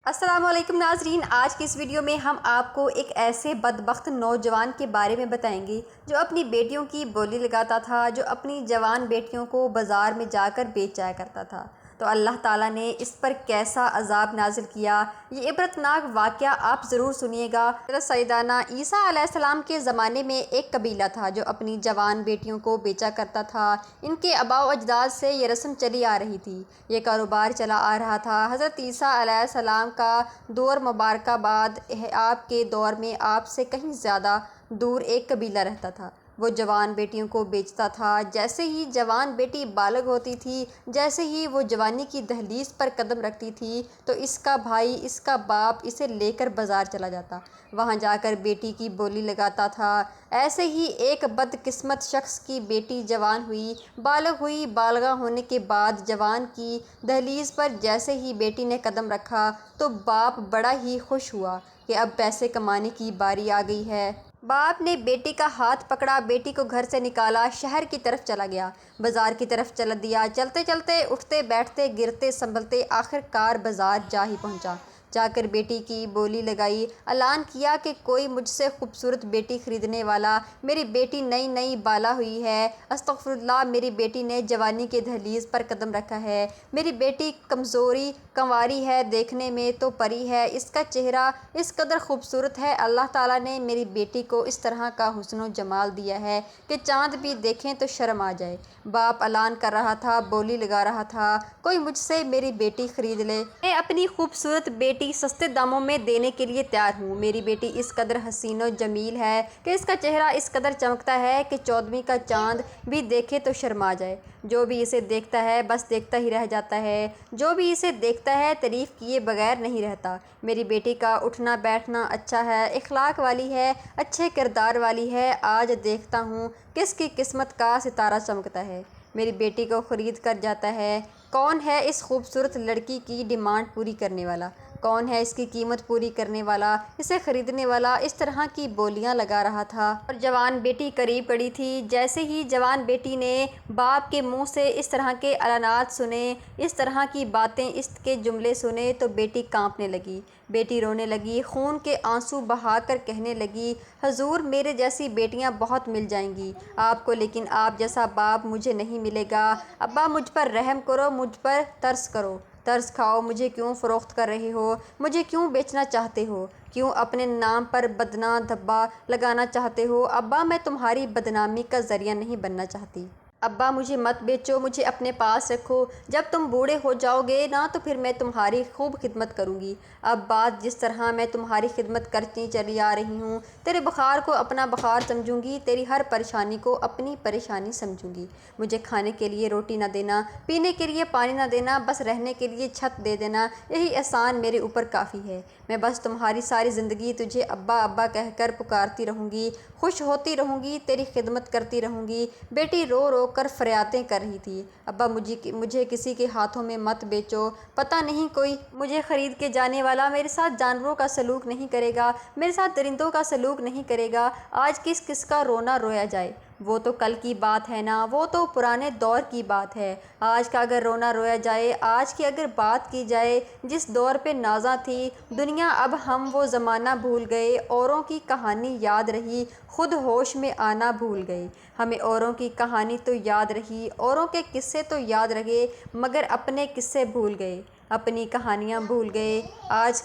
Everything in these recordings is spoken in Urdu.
السلام علیکم ناظرین، آج کی اس ویڈیو میں ہم آپ کو ایک ایسے بدبخت نوجوان کے بارے میں بتائیں گے جو اپنی بیٹیوں کی بولی لگاتا تھا، جو اپنی جوان بیٹیوں کو بازار میں جا کر بیچ جایا کرتا تھا۔ تو اللہ تعالیٰ نے اس پر کیسا عذاب نازل کیا، یہ عبرتناک واقعہ آپ ضرور سنیے گا۔ سیدنا عیسیٰ علیہ السلام کے زمانے میں ایک قبیلہ تھا جو اپنی جوان بیٹیوں کو بیچا کرتا تھا۔ ان کے آباء و اجداد سے یہ رسم چلی آ رہی تھی، یہ کاروبار چلا آ رہا تھا۔ حضرت عیسیٰ علیہ السلام کا دور مبارکہ بعد آپ کے دور میں آپ سے کہیں زیادہ دور ایک قبیلہ رہتا تھا۔ وہ جوان بیٹیوں کو بیچتا تھا۔ جیسے ہی جوان بیٹی بالغ ہوتی تھی، جیسے ہی وہ جوانی کی دہلیز پر قدم رکھتی تھی، تو اس کا بھائی، اس کا باپ اسے لے کر بازار چلا جاتا، وہاں جا کر بیٹی کی بولی لگاتا تھا۔ ایسے ہی ایک بدقسمت شخص کی بیٹی جوان ہوئی، بالغ ہوئی۔ بالغہ ہونے کے بعد جوان کی دہلیز پر جیسے ہی بیٹی نے قدم رکھا تو باپ بڑا ہی خوش ہوا کہ اب پیسے کمانے کی باری آ گئی ہے۔ باپ نے بیٹی کا ہاتھ پکڑا، بیٹی کو گھر سے نکالا، شہر کی طرف چلا گیا، بازار کی طرف چل دیا۔ چلتے چلتے، اٹھتے بیٹھتے، گرتے سنبھلتے، آخر کار بازار جا ہی پہنچا۔ جا کر بیٹی کی بولی لگائی، اعلان کیا کہ کوئی مجھ سے خوبصورت بیٹی خریدنے والا؟ میری بیٹی نئی نئی بالا ہوئی ہے، استغفراللہ، میری بیٹی نے جوانی کے دہلیز پر قدم رکھا ہے، میری بیٹی کمزوری کنواری ہے، دیکھنے میں تو پری ہے، اس کا چہرہ اس قدر خوبصورت ہے، اللہ تعالیٰ نے میری بیٹی کو اس طرح کا حسن و جمال دیا ہے کہ چاند بھی دیکھیں تو شرم آ جائے۔ باپ اعلان کر رہا تھا، بولی لگا رہا تھا، کوئی مجھ سے میری بیٹی خرید لے، میں اپنی خوبصورت بیٹی سستے داموں میں دینے کے لیے تیار ہوں۔ میری بیٹی اس قدر حسین و جمیل ہے کہ اس کا چہرہ اس قدر چمکتا ہے کہ 14ویں کا چاند بھی دیکھے تو شرما جائے۔ جو بھی اسے دیکھتا ہے بس دیکھتا ہی رہ جاتا ہے، جو بھی اسے دیکھتا ہے تعریف کیے بغیر نہیں رہتا۔ میری بیٹی کا اٹھنا بیٹھنا اچھا ہے، اخلاق والی ہے، اچھے کردار والی ہے، آج دیکھتا ہوں کس کی قسمت کا ستارہ چمکتا ہے، میری بیٹی کو خرید کر جاتا ہے۔ کون ہے اس خوبصورت لڑکی کی ڈیمانڈ پوری کرنے والا؟ کون ہے اس کی قیمت پوری کرنے والا، اسے خریدنے والا؟ اس طرح کی بولیاں لگا رہا تھا اور جوان بیٹی قریب کھڑی تھی۔ جیسے ہی جوان بیٹی نے باپ کے منہ سے اس طرح کے اعلانات سنے، اس طرح کی باتیں، اس کے جملے سنے تو بیٹی کانپنے لگی، بیٹی رونے لگی، خون کے آنسو بہا کر کہنے لگی، حضور، میرے جیسی بیٹیاں بہت مل جائیں گی آپ کو، لیکن آپ جیسا باپ مجھے نہیں ملے گا۔ ابا، مجھ پر رحم کرو، مجھ پر ترس کرو، ترس کھاؤ، مجھے کیوں فروخت کر رہے ہو، مجھے کیوں بیچنا چاہتے ہو، کیوں اپنے نام پر بدنام دھبا لگانا چاہتے ہو؟ ابا، میں تمہاری بدنامی کا ذریعہ نہیں بننا چاہتی۔ ابا، مجھے مت بیچو، مجھے اپنے پاس رکھو، جب تم بوڑھے ہو جاؤ گے نا تو پھر میں تمہاری خوب خدمت کروں گی۔ اب بات جس طرح میں تمہاری خدمت کرتی چلی آ رہی ہوں، تیرے بخار کو اپنا بخار سمجھوں گی، تیری ہر پریشانی کو اپنی پریشانی سمجھوں گی۔ مجھے کھانے کے لیے روٹی نہ دینا، پینے کے لیے پانی نہ دینا، بس رہنے کے لیے چھت دے دینا، یہی احسان میرے اوپر کافی ہے۔ میں بس تمہاری ساری زندگی تجھے ابا ابا کہہ کر پکارتی رہوں گی، خوش ہوتی رہوں گی، تیری خدمت کرتی رہوں گی۔ بیٹی رو رو کر فریادیں کر رہی تھی، ابا، مجھے کسی کے ہاتھوں میں مت بیچو، پتہ نہیں کوئی مجھے خرید کے جانے والا میرے ساتھ جانوروں کا سلوک نہیں کرے گا، میرے ساتھ درندوں کا سلوک نہیں کرے گا۔ آج کس کس کا رونا رویا جائے، وہ تو کل کی بات ہے نا، وہ تو پرانے دور کی بات ہے۔ آج کا اگر رونا رویا جائے، آج کی اگر بات کی جائے، جس دور پہ نازاں تھی دنیا، اب ہم وہ زمانہ بھول گئے، اوروں کی کہانی یاد رہی، خود ہوش میں آنا بھول گئے۔ ہمیں اوروں کی کہانی تو یاد رہی، اوروں کے قصے تو یاد رہے، مگر اپنے قصے بھول گئے، اپنی کہانیاں بھول گئے۔ آج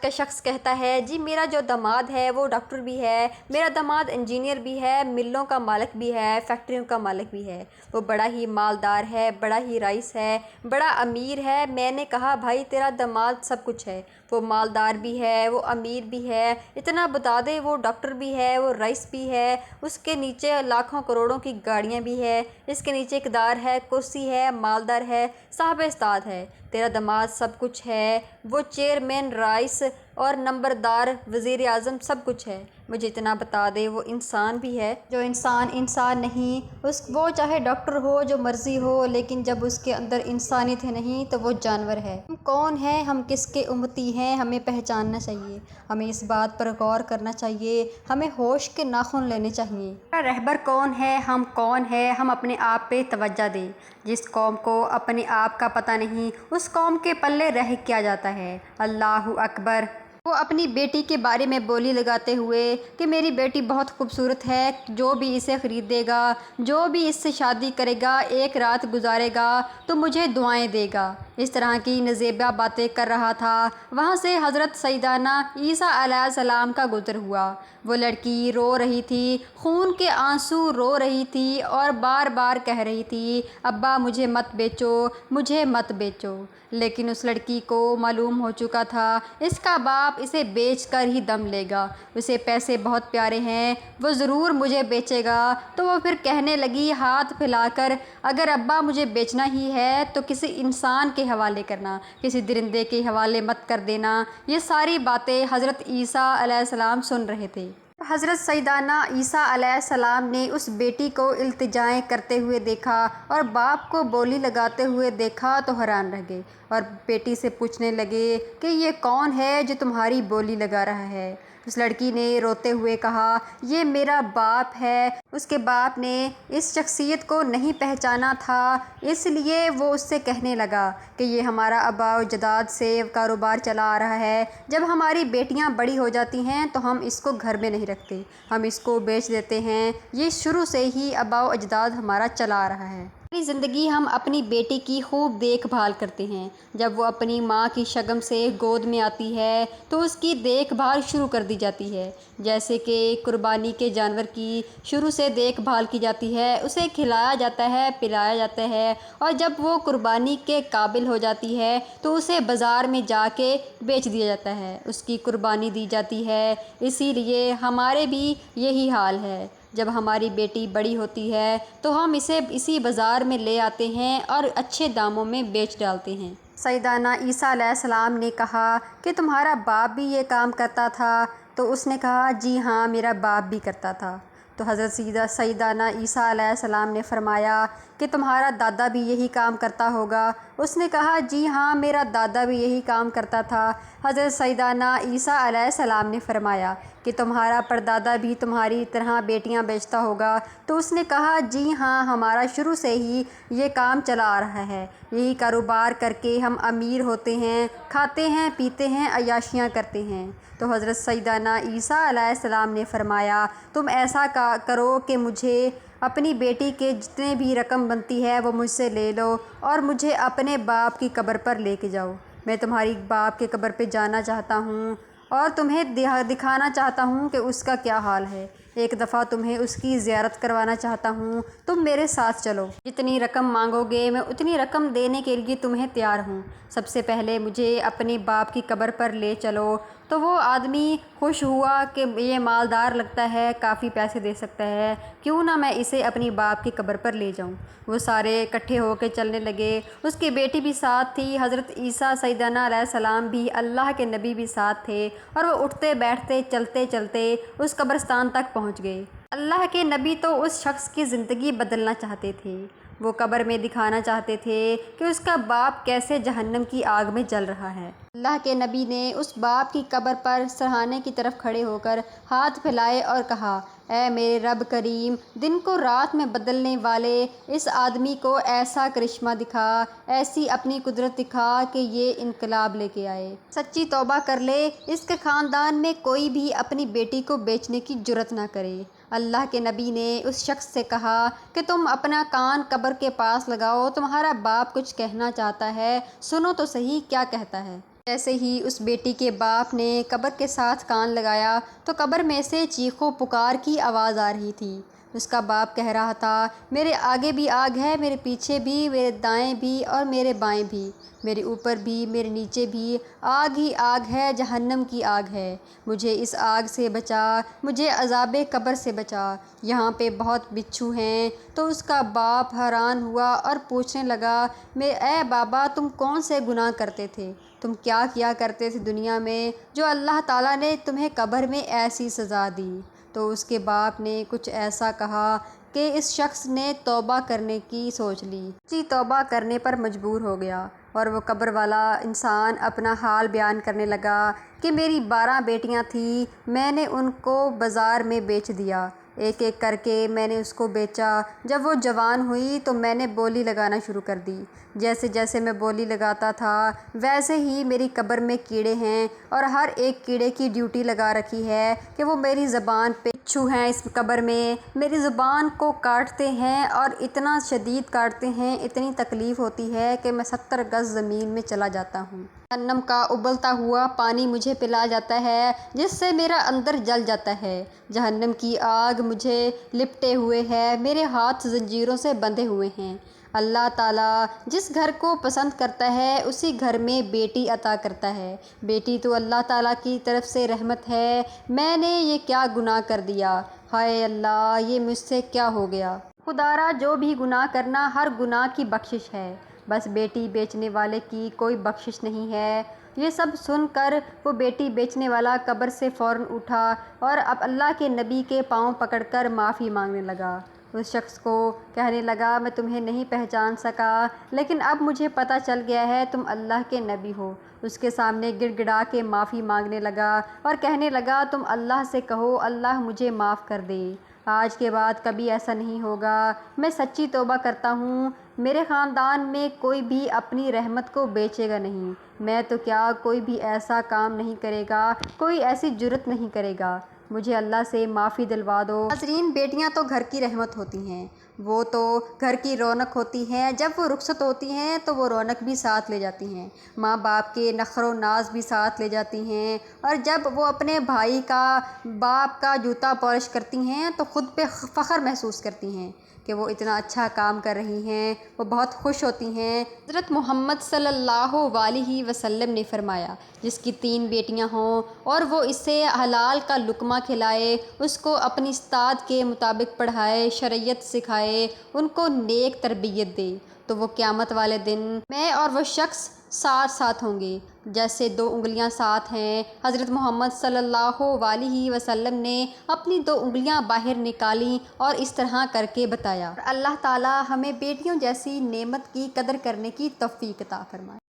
کا شخص کہتا ہے، جی میرا جو داماد ہے وہ ڈاکٹر بھی ہے، میرا داماد انجینئر بھی ہے، ملوں کا مالک بھی ہے، فیکٹریوں کا مالک بھی ہے، وہ بڑا ہی مالدار ہے، بڑا ہی رئیس ہے، بڑا امیر ہے۔ میں نے کہا، بھائی تیرا داماد سب کچھ ہے، وہ مالدار بھی ہے، وہ امیر بھی ہے، اتنا بتا دے، وہ ڈاکٹر بھی ہے، وہ رئیس بھی ہے، اس کے نیچے لاکھوں کروڑوں کی گاڑیاں بھی ہے، اس کے نیچے اقتدار ہے، کرسی ہے، مالدار ہے، صاحب استعداد ہے۔ تیرا داماد سب کچھ ہے، وہ چیئرمین، رئیس اور نمبردار، وزیر اعظم، سب کچھ ہے، مجھے اتنا بتا دے وہ انسان بھی ہے؟ جو انسان نہیں، وہ چاہے ڈاکٹر ہو، جو مرضی ہو، لیکن جب اس کے اندر انسانیت ہے نہیں تو وہ جانور ہے۔ ہم کون ہیں، ہم کس کے امتی ہیں، ہمیں پہچاننا چاہیے، ہمیں اس بات پر غور کرنا چاہیے، ہمیں ہوش کے ناخن لینے چاہیے۔ ہمارا رہبر کون ہے، ہم کون ہیں، ہم اپنے آپ پہ توجہ دیں۔ جس قوم کو اپنے آپ کا پتہ نہیں، اس قوم کے پلے رہ کیا جاتا ہے۔ اللہ اکبر۔ وہ اپنی بیٹی کے بارے میں بولی لگاتے ہوئے کہ میری بیٹی بہت خوبصورت ہے، جو بھی اسے خریدے گا، جو بھی اس سے شادی کرے گا، ایک رات گزارے گا تو مجھے دعائیں دے گا۔ اس طرح کی نزیبہ باتیں کر رہا تھا۔ وہاں سے حضرت سیدنا عیسیٰ علیہ السلام کا گزر ہوا۔ وہ لڑکی رو رہی تھی، خون کے آنسو رو رہی تھی اور بار بار کہہ رہی تھی، ابا مجھے مت بیچو، مجھے مت بیچو۔ لیکن اس لڑکی کو معلوم ہو چکا تھا اس کا باپ اسے بیچ کر ہی دم لے گا، اسے پیسے بہت پیارے ہیں، وہ ضرور مجھے بیچے گا۔ تو وہ پھر کہنے لگی ہاتھ پھیلا کر، اگر ابا مجھے بیچنا ہی ہے تو کسی انسان کے حوالے کرنا، کسی درندے کے حوالے مت کر دینا۔ یہ ساری باتیں حضرت عیسیٰ علیہ السلام سن رہے تھے۔ حضرت سیدنا عیسیٰ علیہ السلام نے اس بیٹی کو التجائیں کرتے ہوئے دیکھا اور باپ کو بولی لگاتے ہوئے دیکھا تو حیران رہ گئے اور بیٹی سے پوچھنے لگے کہ یہ کون ہے جو تمہاری بولی لگا رہا ہے؟ اس لڑکی نے روتے ہوئے کہا، یہ میرا باپ ہے۔ اس کے باپ نے اس شخصیت کو نہیں پہچانا تھا، اس لیے وہ اس سے کہنے لگا کہ یہ ہمارا آباء و اجداد سے کاروبار چلا آ رہا ہے، جب ہماری بیٹیاں بڑی ہو جاتی ہیں تو ہم اس کو گھر میں نہیں رکھتے، ہم اس کو بیچ دیتے ہیں، یہ شروع سے ہی آباء و اجداد ہمارا چلا آ رہا ہے۔ پوری زندگی ہم اپنی بیٹی کی خوب دیکھ بھال کرتے ہیں، جب وہ اپنی ماں کی شگم سے گود میں آتی ہے تو اس کی دیکھ بھال شروع کر دی جاتی ہے، جیسے کہ قربانی کے جانور کی شروع سے دیکھ بھال کی جاتی ہے، اسے کھلایا جاتا ہے، پلایا جاتا ہے، اور جب وہ قربانی کے قابل ہو جاتی ہے تو اسے بازار میں جا کے بیچ دیا جاتا ہے، اس کی قربانی دی جاتی ہے۔ اسی لیے ہمارے بھی یہی حال ہے، جب ہماری بیٹی بڑی ہوتی ہے تو ہم اسے اسی بازار میں لے آتے ہیں اور اچھے داموں میں بیچ ڈالتے ہیں۔ سیدنا عیسیٰ علیہ السلام نے کہا کہ تمہارا باپ بھی یہ کام کرتا تھا؟ تو اس نے کہا، جی ہاں میرا باپ بھی کرتا تھا۔ تو حضرت سیدنا عیسیٰ علیہ السلام نے فرمایا کہ تمہارا دادا بھی یہی کام کرتا ہوگا؟ اس نے کہا، جی ہاں میرا دادا بھی یہی کام کرتا تھا۔ حضرت سیدنا عیسیٰ علیہ السلام نے فرمایا کہ تمہارا پردادا بھی تمہاری طرح بیٹیاں بیچتا ہوگا؟ تو اس نے کہا، جی ہاں ہمارا شروع سے ہی یہ کام چلا آ رہا ہے، یہی کاروبار کر کے ہم امیر ہوتے ہیں، کھاتے ہیں، پیتے ہیں، عیاشیاں کرتے ہیں۔ تو حضرت سیدنا عیسیٰ علیہ السلام نے فرمایا، تم ایسا کرو کہ مجھے اپنی بیٹی کے جتنے بھی رقم بنتی ہے وہ مجھ سے لے لو اور مجھے اپنے باپ کی قبر پر لے کے جاؤ۔ میں تمہاری باپ کے قبر پہ جانا چاہتا ہوں اور تمہیں دکھانا چاہتا ہوں کہ اس کا کیا حال ہے، ایک دفعہ تمہیں اس کی زیارت کروانا چاہتا ہوں، تم میرے ساتھ چلو، جتنی رقم مانگو گے میں اتنی رقم دینے کے لیے تمہیں تیار ہوں، سب سے پہلے مجھے اپنے باپ کی قبر پر لے چلو۔ تو وہ آدمی خوش ہوا کہ یہ مالدار لگتا ہے، کافی پیسے دے سکتا ہے، کیوں نہ میں اسے اپنی باپ کی قبر پر لے جاؤں۔ وہ سارے اکٹھے ہو کے چلنے لگے، اس کی بیٹی بھی ساتھ تھی، حضرت عیسیٰ سیدنا علیہ السلام بھی، اللہ کے نبی بھی ساتھ تھے، اور وہ اٹھتے بیٹھتے چلتے چلتے اس قبرستان تک پہنچ گئے۔ اللہ کے نبی تو اس شخص کی زندگی بدلنا چاہتے تھے، وہ قبر میں دکھانا چاہتے تھے کہ اس کا باپ کیسے جہنم کی آگ میں جل رہا ہے۔ اللہ کے نبی نے اس باپ کی قبر پر سرہانے کی طرف کھڑے ہو کر ہاتھ پھیلائے اور کہا، اے میرے رب کریم، دن کو رات میں بدلنے والے، اس آدمی کو ایسا کرشمہ دکھا، ایسی اپنی قدرت دکھا کہ یہ انقلاب لے کے آئے، سچی توبہ کر لے، اس کے خاندان میں کوئی بھی اپنی بیٹی کو بیچنے کی جرت نہ کرے۔ اللہ کے نبی نے اس شخص سے کہا کہ تم اپنا کان قبر کے پاس لگاؤ، تمہارا باپ کچھ کہنا چاہتا ہے، سنو تو صحیح کیا کہتا ہے۔ جیسے ہی اس بیٹی کے باپ نے قبر کے ساتھ کان لگایا تو قبر میں سے چیخو پکار کی آواز آ رہی تھی۔ اس کا باپ کہہ رہا تھا، میرے آگے بھی آگ ہے، میرے پیچھے بھی، میرے دائیں بھی اور میرے بائیں بھی، میرے اوپر بھی، میرے نیچے بھی، آگ ہی آگ ہے، جہنم کی آگ ہے، مجھے اس آگ سے بچا، مجھے عذاب قبر سے بچا، یہاں پہ بہت بچھو ہیں۔ تو اس کا باپ حیران ہوا اور پوچھنے لگا، اے بابا تم کون سے گناہ کرتے تھے؟ تم کیا کرتے تھے دنیا میں جو اللہ تعالیٰ نے تمہیں قبر میں ایسی سزا دی۔ تو اس کے باپ نے کچھ ایسا کہا کہ اس شخص نے توبہ کرنے کی سوچ لی۔ توبہ کرنے پر مجبور ہو گیا اور وہ قبر والا انسان اپنا حال بیان کرنے لگا کہ میری 12 بیٹیاں تھیں، میں نے ان کو بازار میں بیچ دیا، ایک ایک کر کے میں نے اس کو بیچا۔ جب وہ جوان ہوئی تو میں نے بولی لگانا شروع کر دی۔ جیسے جیسے میں بولی لگاتا تھا ویسے ہی میری قبر میں کیڑے ہیں اور ہر ایک کیڑے کی ڈیوٹی لگا رکھی ہے کہ وہ میری زبان پہ بچھو ہیں، اس قبر میں میری زبان کو کاٹتے ہیں اور اتنا شدید کاٹتے ہیں، اتنی تکلیف ہوتی ہے کہ میں 70 گز زمین میں چلا جاتا ہوں۔ جہنم کا ابلتا ہوا پانی مجھے پلا جاتا ہے جس سے میرا اندر جل جاتا ہے۔ جہنم کی آگ مجھے لپٹے ہوئے ہے، میرے ہاتھ زنجیروں سے بندھے ہوئے ہیں۔ اللہ تعالیٰ جس گھر کو پسند کرتا ہے اسی گھر میں بیٹی عطا کرتا ہے۔ بیٹی تو اللہ تعالیٰ کی طرف سے رحمت ہے۔ میں نے یہ کیا گناہ کر دیا؟ ہائے اللہ، یہ مجھ سے کیا ہو گیا؟ خدارا جو بھی گناہ کرنا ہر گناہ کی بخشش ہے، بس بیٹی بیچنے والے کی کوئی بخشش نہیں ہے۔ یہ سب سن کر وہ بیٹی بیچنے والا قبر سے فوراً اٹھا اور اب اللہ کے نبی کے پاؤں پکڑ کر معافی مانگنے لگا۔ اس شخص کو کہنے لگا میں تمہیں نہیں پہچان سکا، لیکن اب مجھے پتہ چل گیا ہے تم اللہ کے نبی ہو۔ اس کے سامنے گڑ گڑا کے معافی مانگنے لگا اور کہنے لگا تم اللہ سے کہو اللہ مجھے معاف کر دے، آج کے بعد کبھی ایسا نہیں ہوگا، میں سچی توبہ کرتا ہوں، میرے خاندان میں کوئی بھی اپنی رحمت کو بیچے گا نہیں، میں تو کیا کوئی بھی ایسا کام نہیں کرے گا، کوئی ایسی جرت نہیں کرے گا، مجھے اللہ سے معافی دلوا دو۔ ناظرین، بیٹیاں تو گھر کی رحمت ہوتی ہیں، وہ تو گھر کی رونق ہوتی ہیں، جب وہ رخصت ہوتی ہیں تو وہ رونق بھی ساتھ لے جاتی ہیں، ماں باپ کے نخر و ناز بھی ساتھ لے جاتی ہیں، اور جب وہ اپنے بھائی کا باپ کا جوتا پالش کرتی ہیں تو خود پہ فخر محسوس کرتی ہیں کہ وہ اتنا اچھا کام کر رہی ہیں، وہ بہت خوش ہوتی ہیں۔ حضرت محمد صلی اللہ علیہ وسلم نے فرمایا جس کی 3 بیٹیاں ہوں اور وہ اسے حلال کا لقمہ کھلائے، اس کو اپنی استاد کے مطابق پڑھائے، شریعت سکھائے، ان کو نیک تربیت دے، تو وہ قیامت والے دن میں اور وہ شخص ساتھ ساتھ ہوں گے جیسے 2 انگلیاں ساتھ ہیں۔ حضرت محمد صلی اللہ علیہ وسلم نے اپنی 2 انگلیاں باہر نکالیں اور اس طرح کر کے بتایا۔ اللہ تعالیٰ ہمیں بیٹیوں جیسی نعمت کی قدر کرنے کی توفیق عطا فرمائے۔